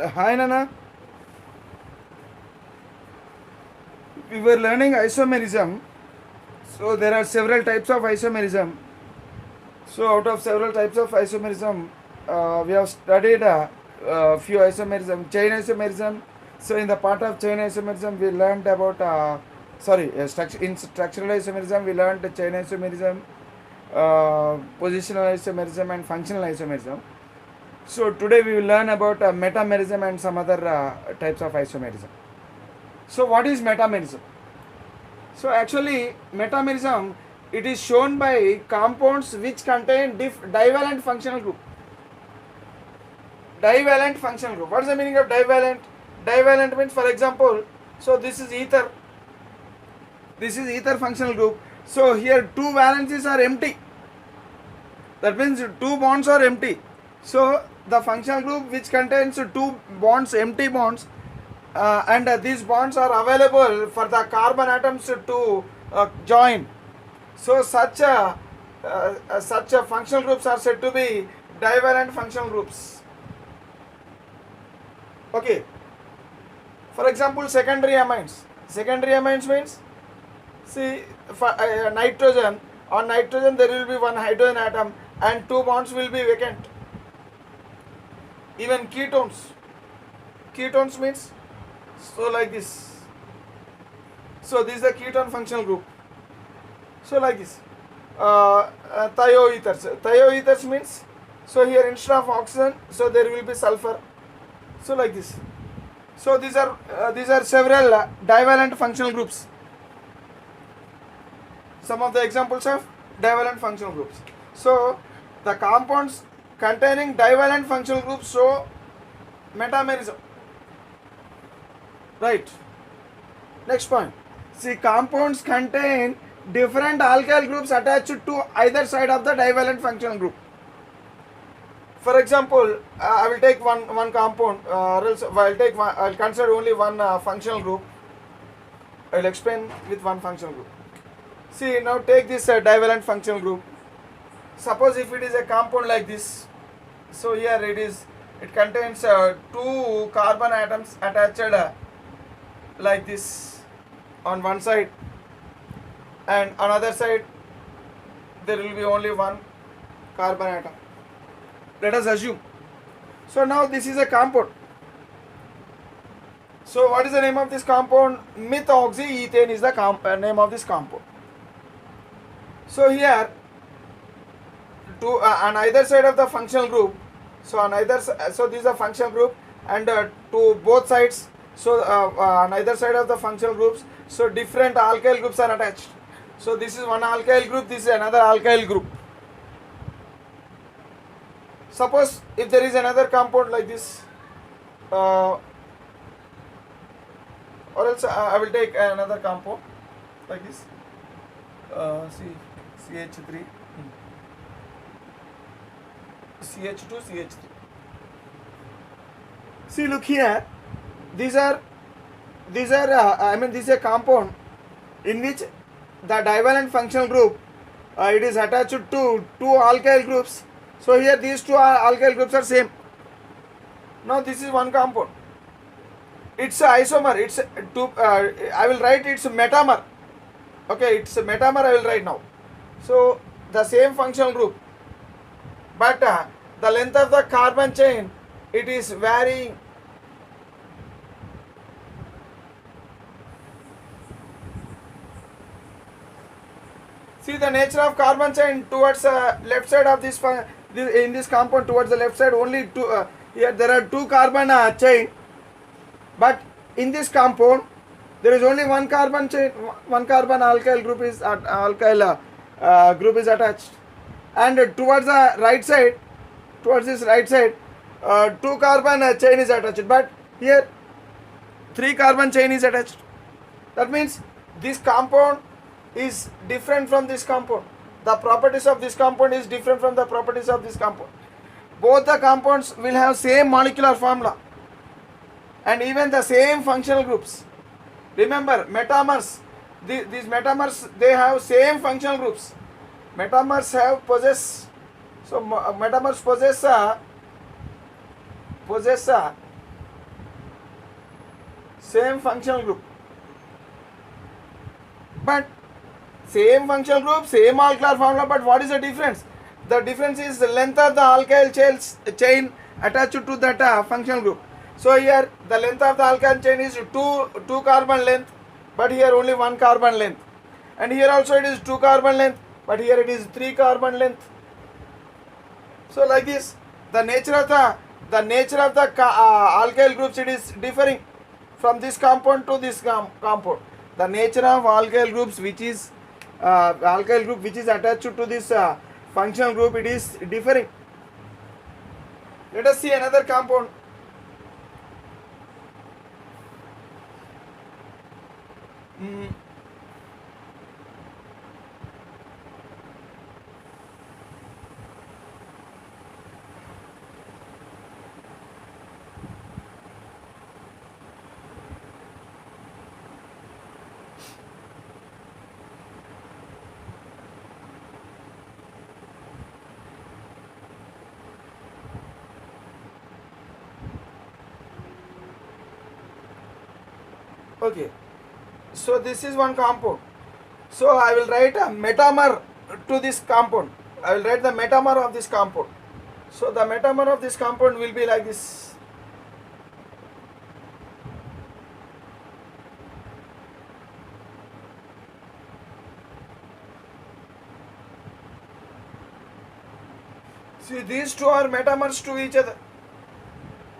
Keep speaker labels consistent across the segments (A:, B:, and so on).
A: Hi Nana, we were learning isomerism. So there are several types of isomerism. So out of several types of isomerism, we have studied a few isomerism, chain isomerism. So in the part of chain isomerism, we learned about in structural isomerism we learned the chain isomerism, positional isomerism, and functional isomerism. So today we will learn about metamerism and some other types of isomerism. So what is metamerism? So actually metamerism, it is shown by compounds which contain divalent functional group. Divalent functional group. What is the meaning of divalent? Divalent means, for example, so this is ether. This is ether functional group. So here two valencies are empty. That means two bonds are empty. So the functional group which contains two bonds, empty bonds, and these bonds are available for the carbon atoms to join. So such a functional groups are said to be divalent functional groups. Okay. For example, secondary amines. Secondary amines means, see, for nitrogen, on nitrogen there will be one hydrogen atom and two bonds will be vacant. Even ketones. Ketones means, so like this. So this is the ketone functional group. So like this. Thioethers. Thioethers means, so here instead of oxygen, so there will be sulfur. So like this. So these are several divalent functional groups. Some of the examples of divalent functional groups. So the compounds containing divalent functional groups show metamerism. Right. Next point. See, compounds contain different alkyl groups attached to either side of the divalent functional group. For example, I will take one compound, or else I'll consider only one functional group. I will explain with one functional group. See, now take this divalent functional group. Suppose if it is a compound like this, so here it contains two carbon atoms attached like this on one side, and on other side there will be only one carbon atom. Let us assume. So now this is a compound. So what is the name of this compound? Methoxyethane is the name of this compound. So here, on either side of the functional group, so this is a functional group, and to both sides, so on either side of the functional groups, so different alkyl groups are attached. So this is one alkyl group, this is another alkyl group. Suppose if there is another compound like this, or else I will take another compound like this. See, CH3, CH2, CH3. See, look here. These are this is a compound in which the divalent functional group it is attached to two alkyl groups. So here these two alkyl groups are same. Now this is one compound. It's a isomer. It's I will write it's a metamer. Okay, it's a metamer. I will write now. So the same functional group, but the length of the carbon chain, it is varying. See the nature of carbon chain towards left side of this in this compound, towards the left side only two. Here there are two carbon chain, but in this compound there is only one carbon chain, one carbon alkyl group is group is attached, and towards the right side, towards this right side, two carbon chain is attached, but here three carbon chain is attached. That means this compound is different from this compound. The properties of this compound is different from the properties of this compound. Both the compounds will have same molecular formula and even the same functional groups. Remember, metamers, these metamers, they have same functional groups. Metamers possess same functional group, but same functional group, same alkyl formula, but what is the difference? The difference is the length of the alkyl chain attached to that functional group. So here the length of the alkyl chain is 2 carbon length, but here only 1 carbon length, and here also it is 2 carbon length, but here it is 3 carbon length. So like this, the nature of the alkyl groups, it is differing from this compound to this compound. The nature of alkyl groups which is attached to this functional group, it is differing. Let us see another compound. Okay, so this is one compound. So I will write a metamer to this compound. I will write the metamer of this compound. So the metamer of this compound will be like this. See, these two are metamers to each other.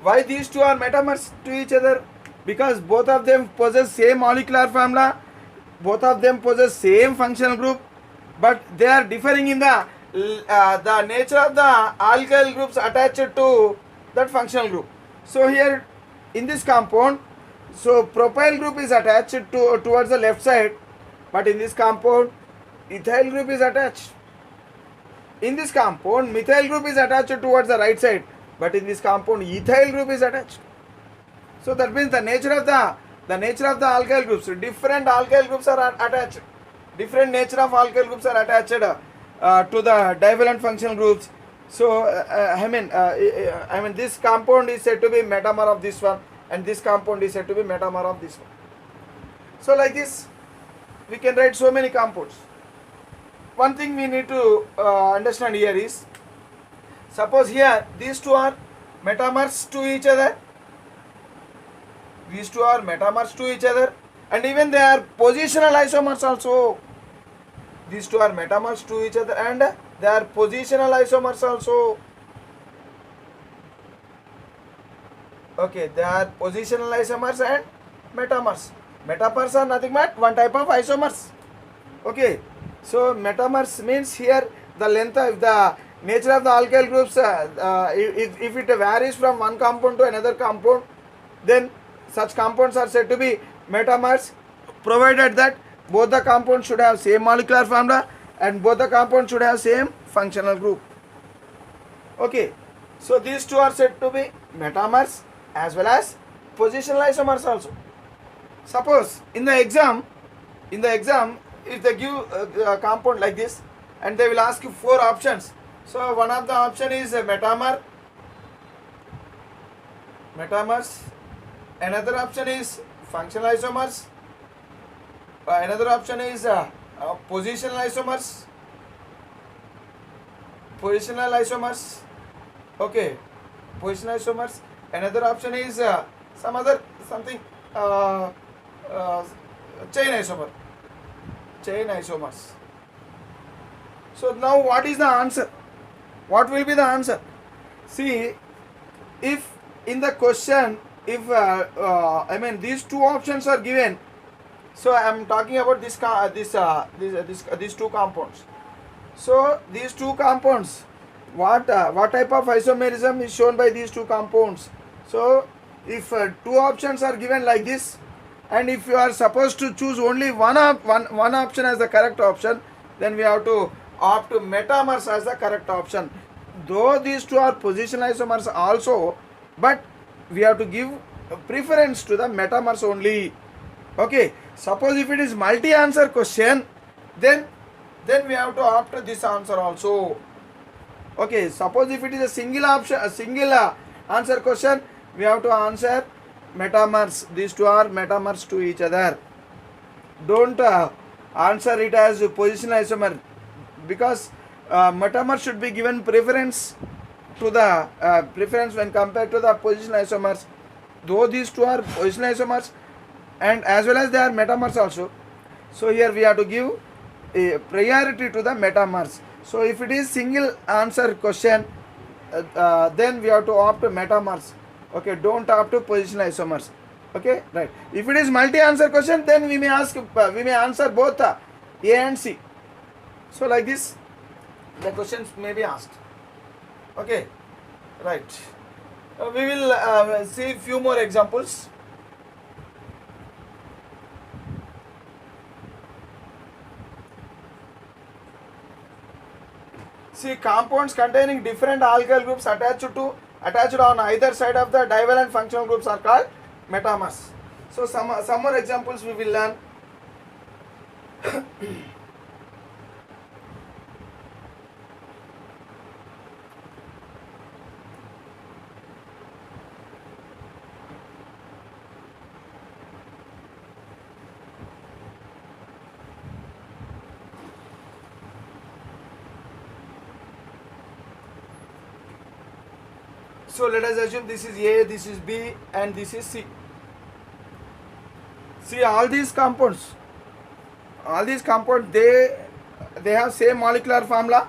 A: Why these two are metamers to each other? Because both of them possess same molecular formula, both of them possess same functional group, but they are differing in the nature of the alkyl groups attached to that functional group. So here in this compound, so propyl group is attached towards the left side, but in this compound ethyl group is attached. In this compound methyl group is attached towards the right side, but in this compound ethyl group is attached. So that means the nature of the alkyl groups, different alkyl groups are attached. Different nature of alkyl groups are attached to the divalent functional groups. So I mean this compound is said to be metamer of this one, and this compound is said to be metamer of this one. So like this, we can write so many compounds. One thing we need to understand here is, suppose here these two are metamers to each other. These two are metamers to each other, and even they are positional isomers also. These two are metamers to each other and they are positional isomers also. Okay, they are positional isomers and metamers. Metamers are nothing but one type of isomers. Okay, so metamers means here the length of the nature of the alkyl groups, if it varies from one compound to another compound, then such compounds are said to be metamers, provided that both the compounds should have same molecular formula and both the compounds should have same functional group. Okay, so these two are said to be metamers as well as positional isomers also. Suppose in the exam, if they give a compound like this and they will ask you 4 options. So one of the option is a metamers. Another option is functional isomers. Another option is positional isomers. Okay, positional isomers. Another option is chain isomers. So now what is the answer? What will be the answer? See, if in the question, if these two options are given, so I am talking about these two compounds. So these two compounds, what type of isomerism is shown by these two compounds? So if 2 options are given like this, and if you are supposed to choose only one option as the correct option, then we have to opt to metamers as the correct option. Though these two are positional isomers also, but we have to give preference to the metamers only. Okay, suppose if it is multi-answer question, then we have to opt to this answer also. Okay, suppose if it is a single answer question, we have to answer metamers. These two are metamers to each other. Don't answer it as positional isomer, because metamer should be given preference to the preference when compared to the positional isomers. Though these two are positional isomers and as well as they are metamers also. So here we have to give a priority to the metamers. So if it is single answer question, then we have to opt metamers. Okay, don't opt to positional isomers. Okay, right. If it is multi-answer question, then we may answer both A and C. So like this, the questions may be asked. Okay, right. We will see few more examples. See, compounds containing different alkyl groups attached on either side of the divalent functional groups are called metamers. So some more examples we will learn. So let us assume this is A, this is B, and this is C. See, all these compounds, they have same molecular formula.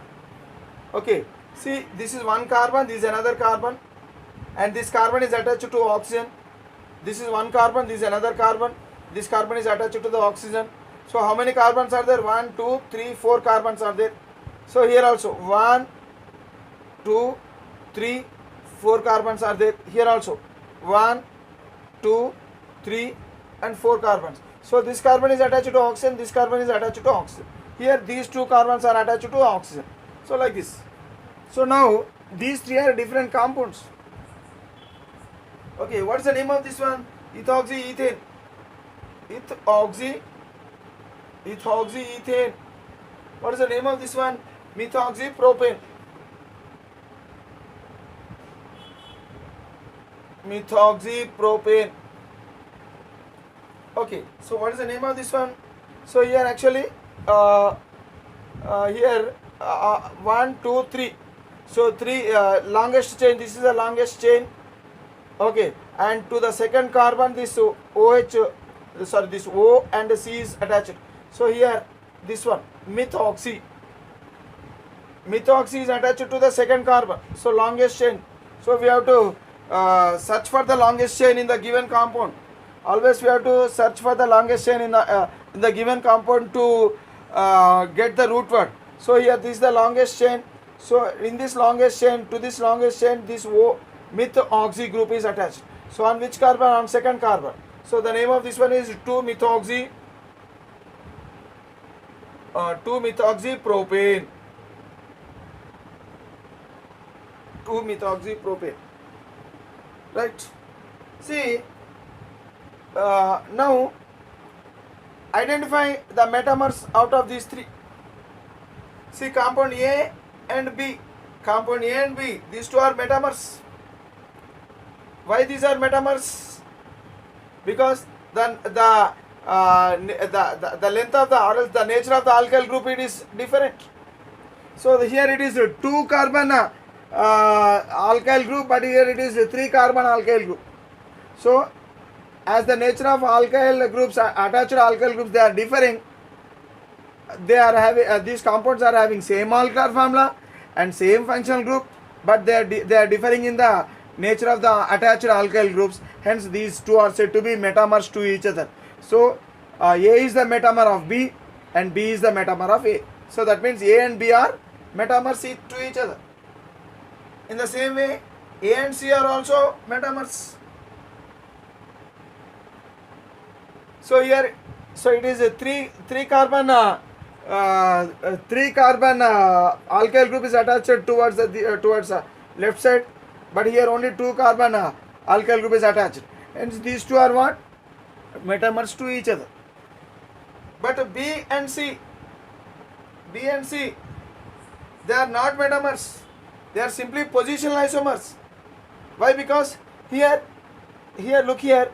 A: Okay. See, this is one carbon, this is another carbon, and this carbon is attached to oxygen. This is one carbon, this is another carbon. This carbon is attached to the oxygen. So how many carbons are there? 1, 2, 3, 4 carbons are there. So here also 1, 2, 3, 4 carbons are there. Here also 1, 2, 3 and 4 carbons. So this carbon is attached to oxygen, this carbon is attached to oxygen. Here these two carbons are attached to oxygen. So like this. So now these three are different compounds. Okay, what is the name of this one? Ethoxyethane. Ethoxyethane. What is the name of this one? Methoxypropane. Methoxypropane. Okay, so what is the name of this one? So here actually here 1, 2, 3. So 3 longest chain. This is the longest chain. Okay, and to the second carbon this this O and C is attached. So here this one methoxy is attached to the second carbon. So longest chain. So we have to search for the longest chain in the given compound. Always we have to search for the longest chain in the given compound to get the root word. So here this is the longest chain. So in this longest chain, to this longest chain, this O methoxy group is attached. So on which carbon? On second carbon. So the name of this one is 2-methoxypropane. 2-methoxypropane. Right. See, now identify the metamers out of these three. See, compound A and B. Compound A and B. These two are metamers. Why these are metamers? Because the length of the nature of the alkyl group, it is different. So here it is a 2 carbon alkyl group, but here it is a 3 carbon alkyl group. So as the nature of alkyl groups, attached alkyl groups, they are differing. They are having these compounds are having same molecular formula and same functional group, but they are differing in the nature of the attached alkyl groups. Hence these two are said to be metamers to each other. So A is the metamer of B and B is the metamer of A. So that means A and B are metamers to each other. In the same way, A and C are also metamers. So here, so it is a 3 carbon alkyl group is attached towards left side, but here only 2 carbon alkyl group is attached. Hence these two are what? Metamers to each other. But B and C, they are not metamers. They are simply positional isomers. Why? Because here here look here,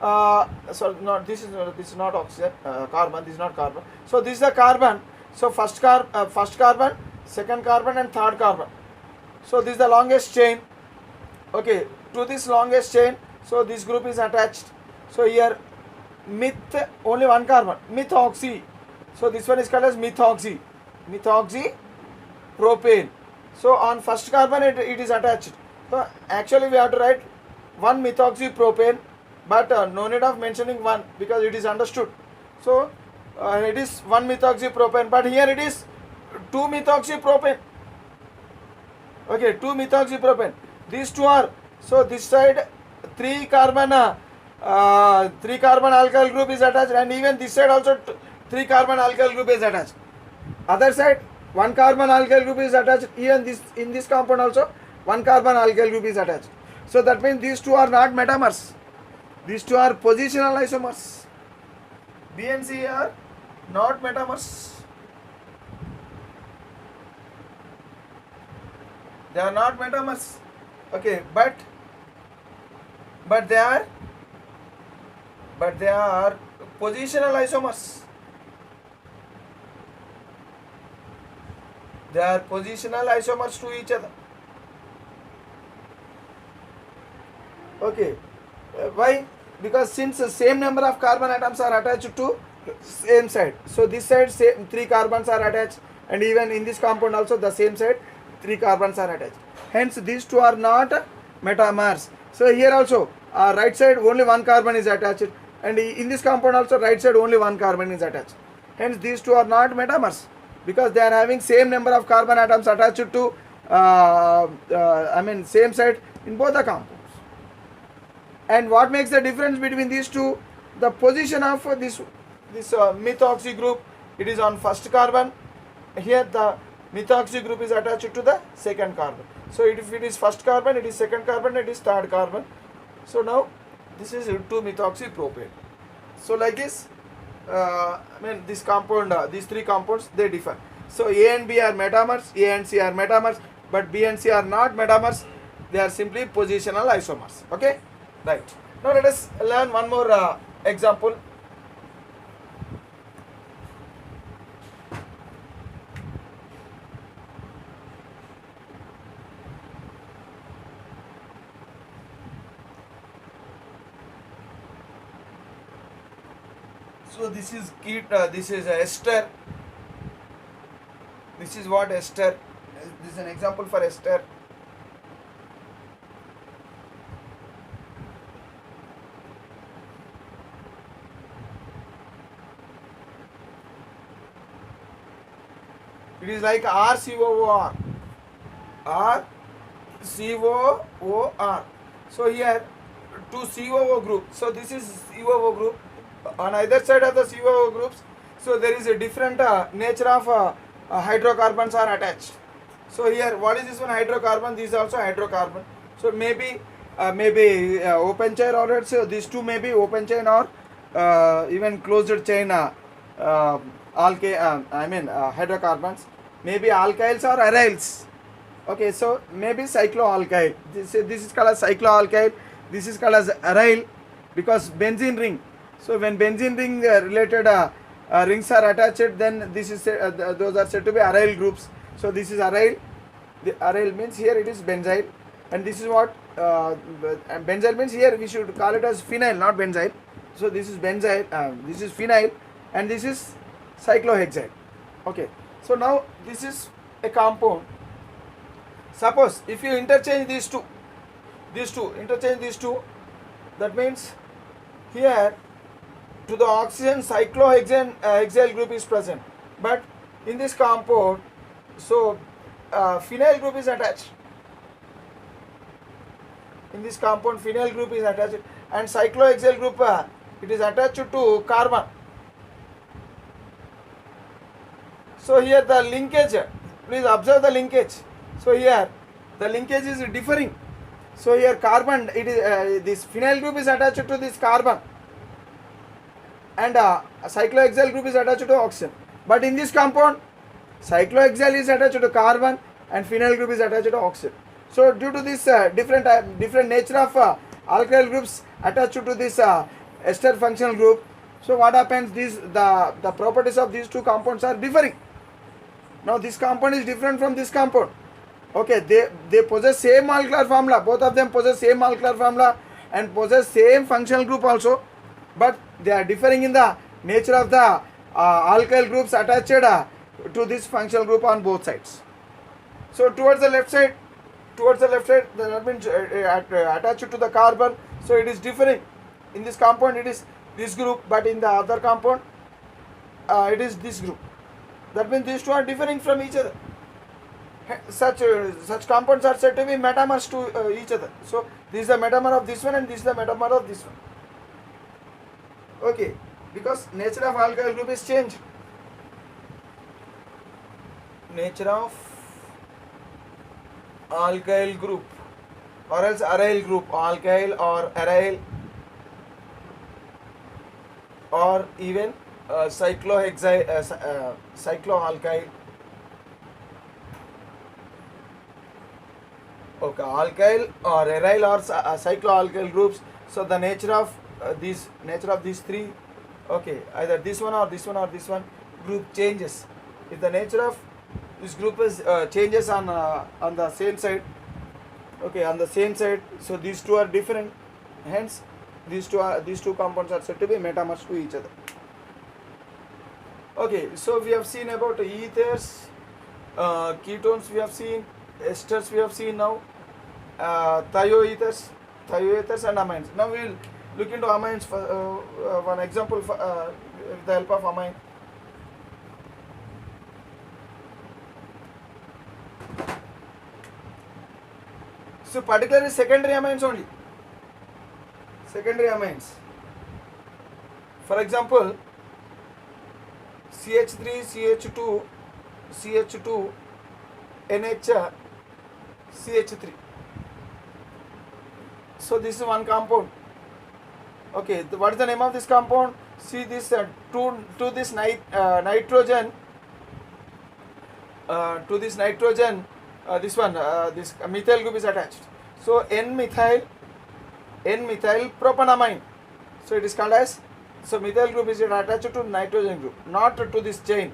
A: sorry, not this is not oxygen, carbon, this is not carbon. So this is the carbon. So first carbon, second carbon and third carbon. So this is the longest chain. Okay, to this longest chain, so this group is attached. So here meth, only one carbon, methoxy. So this one is called as methoxy propane. So on first carbon it is attached. So actually we have to write one methoxy propane, but no need of mentioning one because it is understood. So it is one methoxy propane, but here it is two methoxy propane. Okay, two methoxy propane. These two are, so this side three carbon alkyl group is attached, and even this side also three carbon alkyl group is attached. Other side one carbon alkyl group is attached. Even this, in this compound also one carbon alkyl group is attached. So that means these two are not metamers. These two are positional isomers. B and C are not metamers. They are not metamers. Okay, but they are positional isomers. They are positional isomers to each other. Okay, why? Because since the same number of carbon atoms are attached to same side, so this side same three carbons are attached, and even in this compound also the same side three carbons are attached. Hence these two are not metamers. So here also right side only one carbon is attached, and in this compound also right side only one carbon is attached. Hence these two are not metamers because they are having same number of carbon atoms attached to same side in both the compounds. And what makes the difference between these two? The position of this methoxy group, it is on first carbon. Here the methoxy group is attached to the second carbon. So if it is first carbon, it is second carbon, it is third carbon. So now this is 2-methoxy propane. So like this, this compound, these three compounds, they differ. So A and B are metamers, A and C are metamers, but B and C are not metamers. They are simply positional isomers. Okay, right. Now let us learn one more example. So this is this is ester. This is what ester. This is an example for ester. It is like RCOOR. RCOOR. So here two COO group. So this is COO group. On either side of the COO groups, so there is a different nature of hydrocarbons are attached. So here, what is this one? Hydrocarbon. This is also hydrocarbon. So maybe open chain, or so these two may be open chain or even closed chain hydrocarbons. Maybe alkyls or aryls. Okay, so maybe cycloalkyl. This is called as cycloalkyl. This is called as aryl because benzene ring. So when benzene ring related rings are attached, then this is those are said to be aryl groups. So this is aryl. The aryl means here it is benzyl, and this is what benzyl means. Here we should call it as phenyl, not benzyl. So this is benzyl, this is phenyl, and this is cyclohexyl. Okay. So now this is a compound. Suppose if you interchange these two, that means here to the oxygen cyclohexyl group is present, but in this compound, so phenyl group is attached. In this compound, phenyl group is attached, and cyclohexyl group it is attached to carbon. So here the linkage, please observe the linkage. So here the linkage is differing. So here carbon, it is this phenyl group is attached to this carbon, and cyclohexyl group is attached to oxygen. But in this compound, cyclohexyl is attached to carbon and phenyl group is attached to oxygen. So due to this different nature of alkyl groups attached to this ester functional group. So what happens? The properties of these two compounds are differing. Now this compound is different from this compound. Okay, they possess same molecular formula. Both of them possess same molecular formula and possess same functional group also, but they are differing in the nature of the alkyl groups attached to this functional group on both sides. So towards the left side, they have been attached to the carbon. So it is differing. In this compound it is this group, but in the other compound it is this group. That means these two are differing from each other. Such compounds are said to be metamers to each other. So this is the metamer of this one and this is the metamer of this one. Okay, because nature of alkyl group is changed. Nature of alkyl group or else aryl group, alkyl or aryl or even cycloalkyl. Okay, alkyl or aryl or cycloalkyl groups. So the nature of these three, okay, either this one or this one or this one group changes. If the nature of this group is changes on the same side, okay, on the same side, so these two are different. Hence, these two compounds are said to be metamers to each other. Okay, so we have seen about ethers, ketones we have seen, esters we have seen now, thioethers and amines. Now we will look into amines for one example with the help of amine. So particularly secondary amines only. Secondary amines. For example, CH3, CH2, CH2, NH, CH3. So this is one compound. Okay, what is the name of this compound? See this to this nitrogen. To this nitrogen, this methyl group is attached. So N-methyl propanamine. So it is called as, so methyl group is attached to nitrogen group, not to this chain.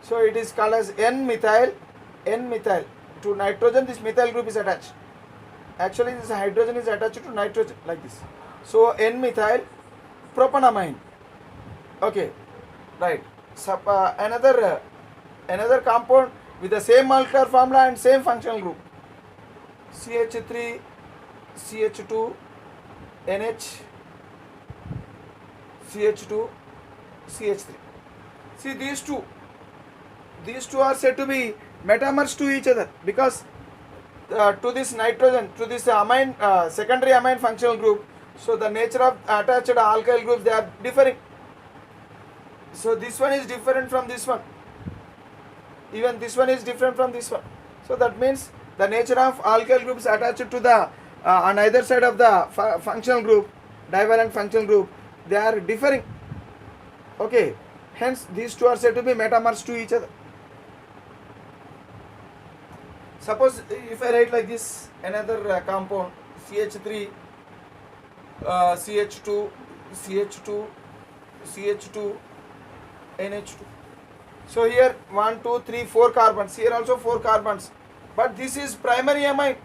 A: So it is called as N-methyl to nitrogen. This methyl group is attached. Actually, this hydrogen is attached to nitrogen like this. So N-methyl propanamine. Okay, right. So, another compound with the same molecular formula and same functional group. CH3, CH2, NH, CH2, CH3. See these two are said to be metamers to each other because to this nitrogen, to this amine, secondary amine functional group, so the nature of attached alkyl groups, they are differing. So this one is different from this one. Even this one is different from this one. So that means the nature of alkyl groups attached to the on either side of the functional group, divalent functional group, they are differing. Okay, hence these two are said to be metamers to each other. Suppose if I write like this, another compound CH3, CH2, CH2, CH2, NH2. So here 1, 2, 3, 4 carbons. Here also 4 carbons. But this is primary amine.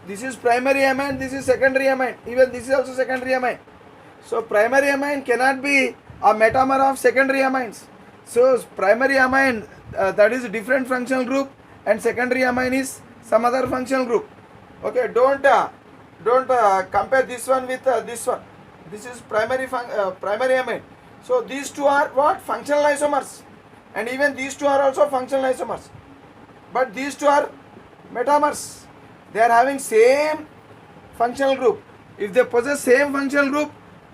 A: This is primary amine. This is secondary amine. Even this is also secondary amine. So primary amine cannot be a metamer of secondary amines. So primary amine that is a different functional group, and secondary amine is some other functional group. Okay, don't compare this one with this one. This is primary amine. So these two are what? Functional isomers, and even these two are also functional isomers. But these two are metamers. They are having same functional group. If they possess same functional group,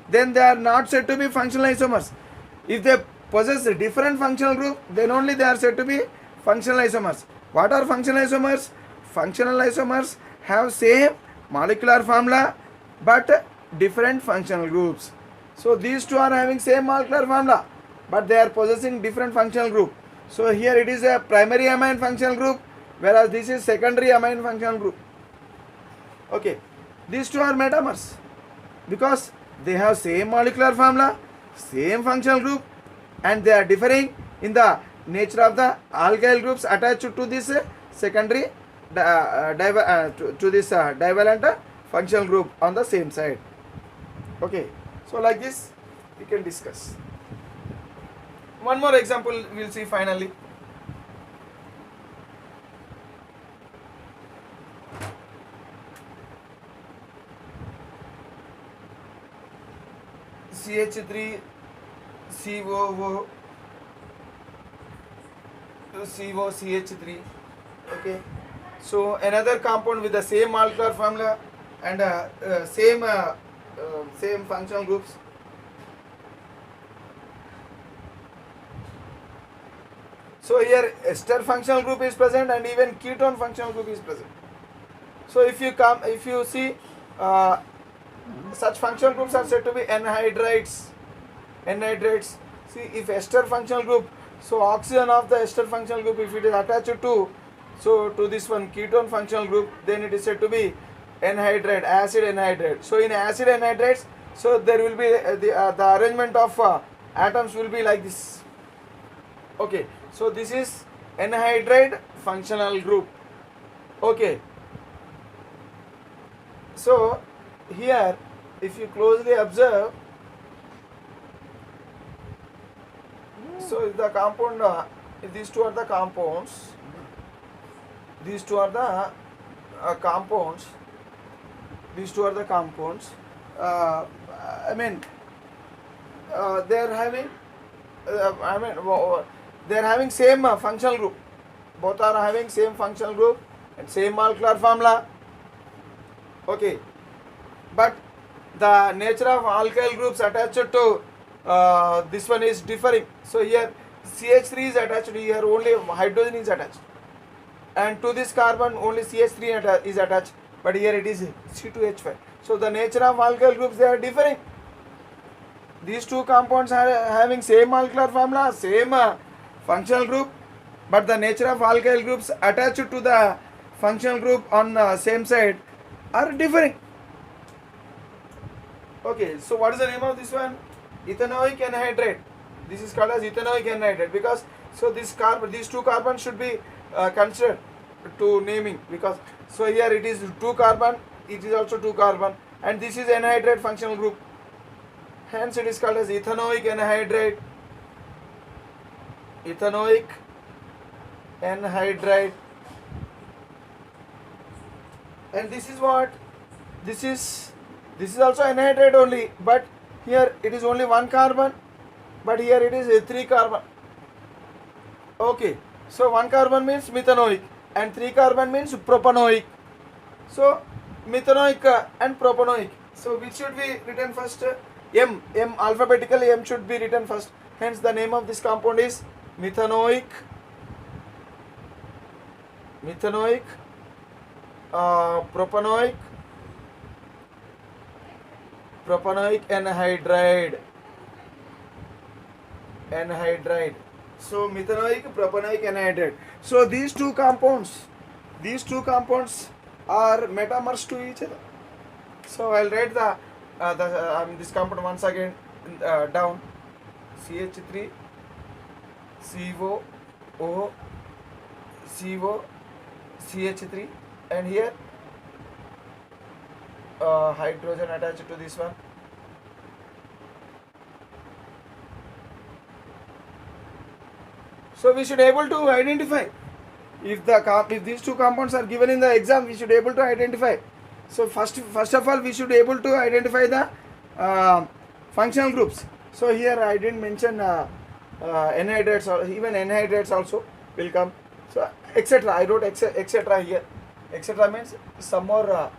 A: then they are not said to be functional isomers. If they possess a different functional group, then only they are said to be functional isomers. What are functional isomers? Functional isomers have same molecular formula but different functional groups. So these two are having same molecular formula but they are possessing different functional group. So here it is a primary amine functional group, whereas this is secondary amine functional group. Okay, these two are metamers. because they have same molecular formula, same functional group, and they are differing in the nature of the alkyl groups attached to this secondary to this divalent functional group on the same side. Okay, so like this we can discuss. One more example we'll see finally. CH3 COO COCH3. Okay, so another compound with the same molecular formula and same functional groups. So here ester functional group is present and even ketone functional group is present. So if you see such functional groups are said to be anhydrides. See, if ester functional group, so oxygen of the ester functional group, if it is attached to this one ketone functional group, then it is said to be anhydride, acid anhydride. So in acid anhydrides, so there will be the arrangement of atoms will be like this. Okay, so this is anhydride functional group. Okay, so here if you closely observe, so the compound, these two are the compounds, these two are the compounds, I mean they are having they are having same functional group, both are having same functional group and same molecular formula. Okay, but the nature of alkyl groups attached to this one is differing. So here CH3 is attached, here only hydrogen is attached, and to this carbon only CH3 is attached, but here it is C2H5. So the nature of alkyl groups, they are differing. These two compounds are having same molecular formula, same functional group, but the nature of alkyl groups attached to the functional group on same side are differing. Okay, so what is the name of this one? Ethanoic anhydride. This is called as ethanoic anhydride because so these two carbons should be considered to naming, because so here it is 2 carbon, it is also 2 carbon, and this is anhydride functional group. Hence it is called as ethanoic anhydride. Ethanoic anhydride. And this is what? This is also anhydride only, but here it is only 1 carbon, but here it is 3 carbon. Okay, so 1 carbon means methanoic and 3 carbon means propanoic. So methanoic and propanoic. So which should be written first? M alphabetically M should be written first. Hence the name of this compound is methanoic propanoic anhydride. So methanoic propanoic anhydride. So these two compounds are metamers to each other. So I'll write this compound once again down. CH3 COO CH3, and here hydrogen attached to this one. So we should able to identify if these two compounds are given in the exam, we should able to identify. So first of all we should able to identify the functional groups. So here I didn't mention anhydrides, or even anhydrides also will come. So etc. I wrote etc. here. Etc. means some more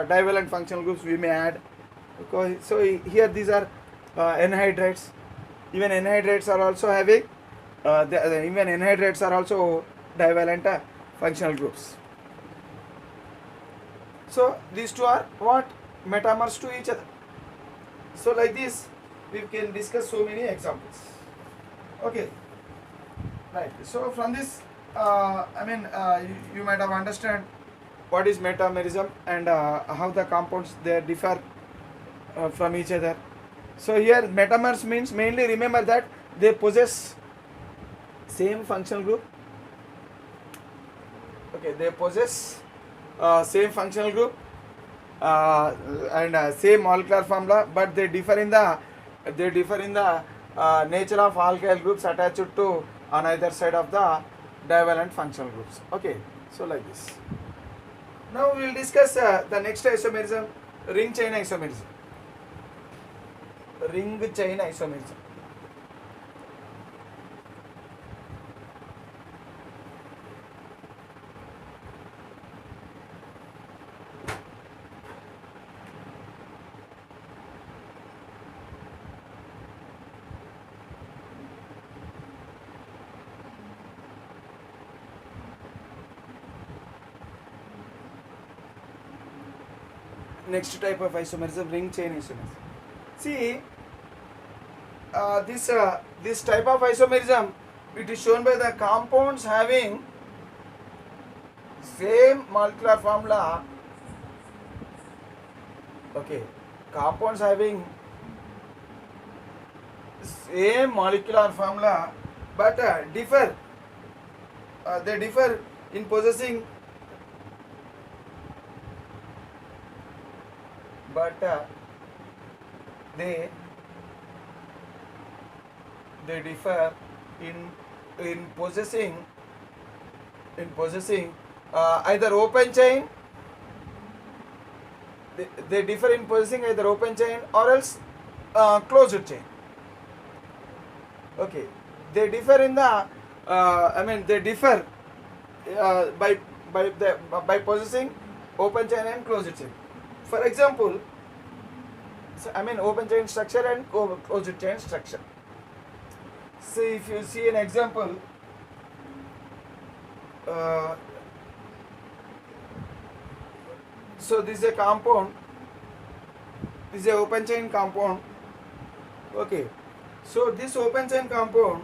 A: divalent functional groups we may add. Because so here these are anhydrides. Even anhydrides are also having even anhydrides are also divalent functional groups. So these two are what? Metamers to each other. So like this we can discuss so many examples. Okay, right. So from this you might have understand what is metamerism and how the compounds they differ from each other. So here metamers means mainly remember that they possess same functional group. Okay, they possess same functional group and same molecular formula, but they differ in the nature of alkyl groups attached to on either side of the divalent functional groups. Okay, so like this. Now we will discuss the next isomerism, ring chain isomerism. Ring chain isomerism. Next type of isomerism, ring chain isomerism. See, this type of isomerism, it is shown by the compounds having same molecular formula. Okay, compounds having same molecular formula, but differ. They differ in possessing. But they differ in possessing either open chain. They differ in possessing either open chain or else closed chain. Okay, they differ in the they differ by possessing open chain and closed chain. For example, open chain structure and closed chain structure. So if you see an example, so this is a compound, this is a open chain compound. Okay, so this open chain compound